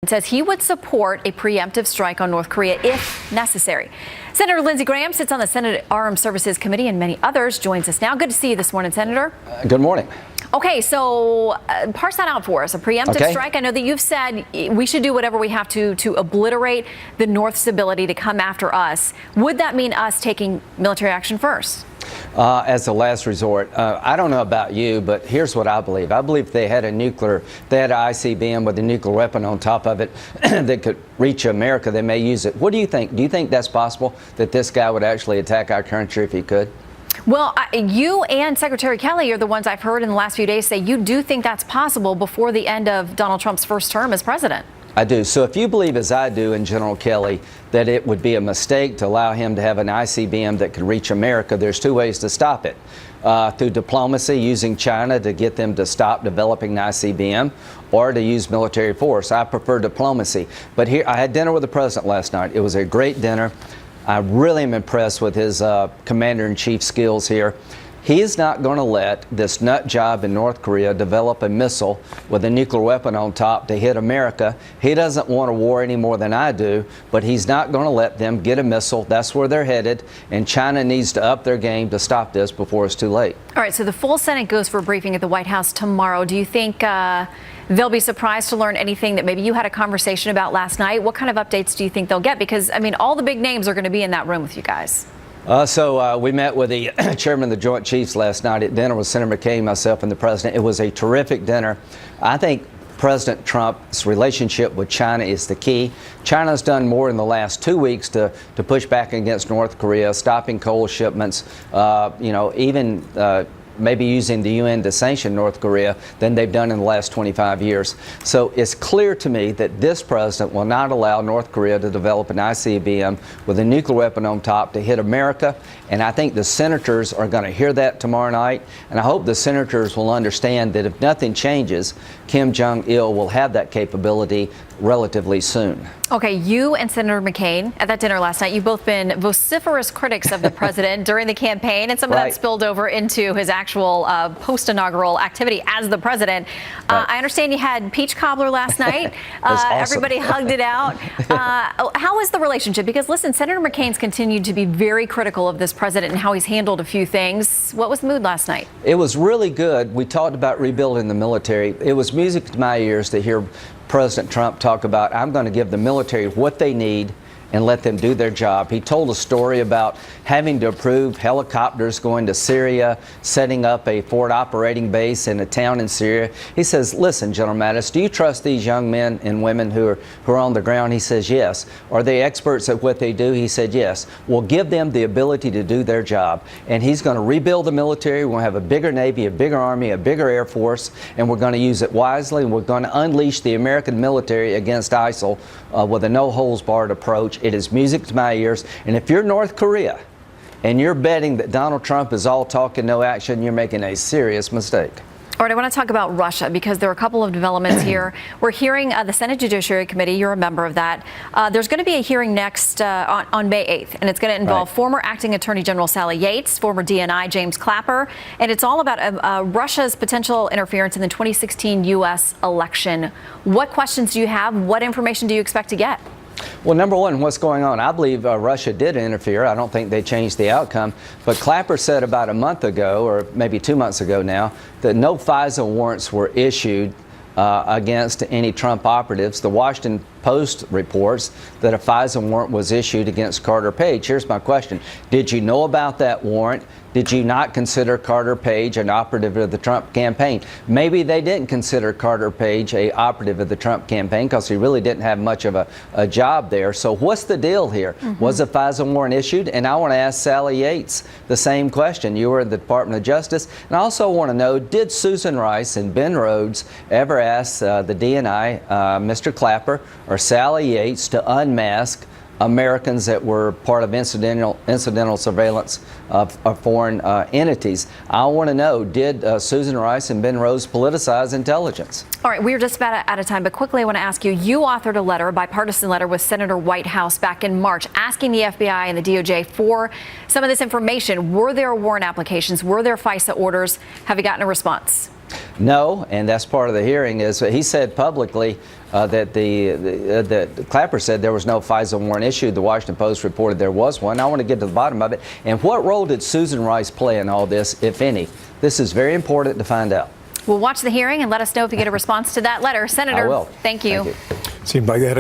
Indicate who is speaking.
Speaker 1: Says he would support a preemptive strike on North Korea if necessary. Senator Lindsey Graham sits on the Senate Armed Services Committee, and many others joins us now. Good to see you this morning, Senator.
Speaker 2: Good morning.
Speaker 1: Okay, so parse that out for us. A preemptive strike. I know that you've said we should do whatever we have to obliterate the North's ability to come after us. Would that mean us taking military action first?
Speaker 2: As a last resort. I don't know about you, but here's what I believe. I believe if they had an ICBM with a nuclear weapon on top of it that could reach America, they may use it. What do you think? Do you think that's possible, that this guy would actually attack our country if he could?
Speaker 1: Well, you and Secretary Kelly are the ones I've heard in the last few days say you do think that's possible before the end of Donald Trump's first term as president.
Speaker 2: I do. So if you believe, as I do, in General Kelly, that it would be a mistake to allow him to have an ICBM that could reach America, there's two ways to stop it. Through diplomacy, using China to get them to stop developing an ICBM, or to use military force. I prefer diplomacy. But here, I had dinner with the president last night. It was a great dinner. I really am impressed with his commander-in-chief skills here. He is not going to let this nut job in North Korea develop a missile with a nuclear weapon on top to hit America. He doesn't want a war any more than I do, but he's not going to let them get a missile. That's where they're headed, and China needs to up their game to stop this before it's too late.
Speaker 1: All right, so the full Senate goes for a briefing at the White House tomorrow. Do you think they'll be surprised to learn anything that maybe you had a conversation about last night? What kind of updates do you think they'll get? Because, I mean, all the big names are going to be in that room with you guys.
Speaker 2: We met with the chairman of the Joint Chiefs last night at dinner with Senator McCain, myself, and the president. It was a terrific dinner. I think President Trump's relationship with China is the key. China's done more in the last 2 weeks to push back against North Korea, stopping coal shipments, maybe using the UN to sanction North Korea than they've done in the last 25 years. So it's clear to me that this president will not allow North Korea to develop an ICBM with a nuclear weapon on top to hit America. And I think the senators are going to hear that tomorrow night. And I hope the senators will understand that if nothing changes, Kim Jong-il will have that capability relatively soon.
Speaker 1: Okay, you and Senator McCain at that dinner last night, you've both been vociferous critics of the president during the campaign, and some of that spilled over into his actual post-inaugural activity as the president. I understand you had peach cobbler last night.
Speaker 2: Awesome.
Speaker 1: Everybody hugged it out. How is the relationship? Because listen, Senator McCain's continued to be very critical of this president and how he's handled a few things. What was the mood last night?
Speaker 2: It was really good. We talked about rebuilding the military. It was music to my ears to hear President Trump talk about, I'm going to give the military what they need and let them do their job. He told a story about having to approve helicopters going to Syria, setting up a forward operating base in a town in Syria. He says, listen, General Mattis, do you trust these young men and women who are on the ground? He says, yes. Are they experts at what they do? He said, yes. Well, give them the ability to do their job. And he's going to rebuild the military. We're going to have a bigger Navy, a bigger Army, a bigger Air Force, and we're going to use it wisely. And we're going to unleash the American military against ISIL with a no-holds-barred approach. It is music to my ears. And if you're North Korea and you're betting that Donald Trump is all talk and no action, you're making a serious mistake.
Speaker 1: All right, I want to talk about Russia because there are a couple of developments here. We're hearing the Senate Judiciary Committee. You're a member of that. There's going to be a hearing next on May 8th, and it's going to involve former Acting Attorney General Sally Yates, former DNI James Clapper, and it's all about Russia's potential interference in the 2016 U.S. election. What questions do you have? What information do you expect to get?
Speaker 2: Well, number one, what's going on? I believe Russia did interfere. I don't think they changed the outcome. But Clapper said about a month ago, or maybe 2 months ago now, that no FISA warrants were issued against any Trump operatives. The Washington Post reports that a FISA warrant was issued against Carter Page. Here's my question. Did you know about that warrant? Did you not consider Carter Page an operative of the Trump campaign? Maybe they didn't consider Carter Page an operative of the Trump campaign because he really didn't have much of a job there. So what's the deal here? Was a FISA warrant issued? And I want to ask Sally Yates the same question. You were in the Department of Justice. And I also want to know, did Susan Rice and Ben Rhodes ever ask the DNI, Mr. Clapper, or Sally Yates to unmask Americans that were part of incidental surveillance of foreign entities? I want to know, did Susan Rice and Ben Rhodes politicize intelligence?
Speaker 1: All right, we're just about out of time, but quickly I want to ask you, you authored a letter, a bipartisan letter with Senator Whitehouse back in March asking the FBI and the DOJ for some of this information. Were there warrant applications? Were there FISA orders? Have you gotten a response?
Speaker 2: No, and that's part of the hearing. Is he said publicly that Clapper said there was no FISA warrant issued. The Washington Post reported there was one. I want to get to the bottom of it. And what role did Susan Rice play in all this, if any? This is very important to find out.
Speaker 1: We'll watch the hearing and let us know if you get a response to that letter. Senator,
Speaker 2: I will.
Speaker 1: Thank you.
Speaker 3: Seemed like they had